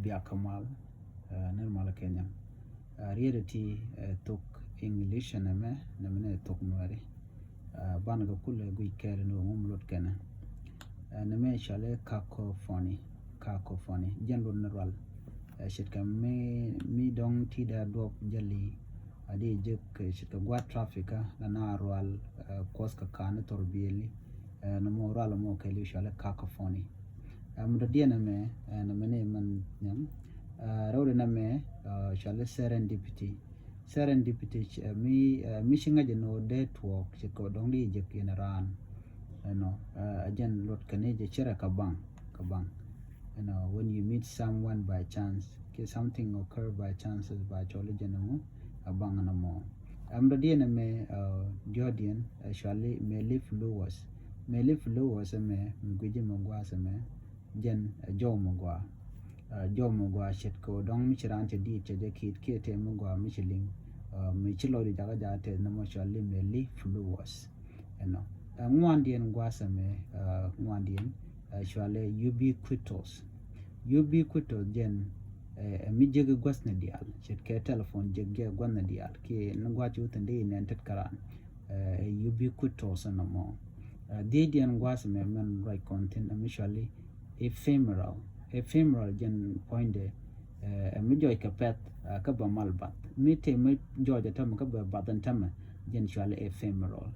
biakamal normal Kenya reality tok English namene tok nuare banaga kule gui kere no ngumlot kana name shale cacophony general neural shitka mi dong tida dop jali adi jek shitka gwa traffica na rual koska kana torbieli no mo rual mo kele shale cacophony muda dia name namene man nyam rawde name shale serendipity mi shinga jeno network chiko dongli je kinaran ajan lot kane je chira kabang when you meet someone by chance something occur by chances by chole jeno abang na mo amda dia na me Jordan shale me live lowers me gwije mongwa me jen jo mongwa shit ko dong mi chiran te di che je kit te mongwa mi chiling mi chilo di jaga jate na mo shale me live lowers ngwandien gwasa me ngwandien shale ubiquitous jen mi jege gwas na dial chet ke telephone jege gwan na dial ke ngwa chu tende ne tet karan ubiquitous na mo dien gwasa me man right content initially ephemeral jen poinde mi joy ka pet ka ba malbat mi te mi joja tam ka ba badan tam jen shale ephemeral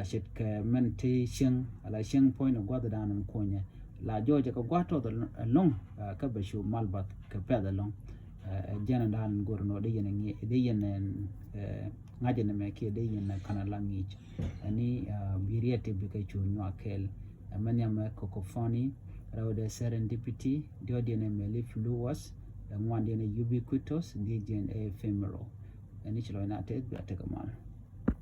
shit ka man te shing ala shing point of gwada danam konya la joja ka gwato da long ka ba shu malbat ka peda long jana dan gorno de yen ngaje na me ke de yen kana langi ani biriete bi ka chu nyakel amanya ma cacophony rawde serendipity diodene me live lowers ngwandene ubiquitous dijen ephemeral ani chilo na te kamal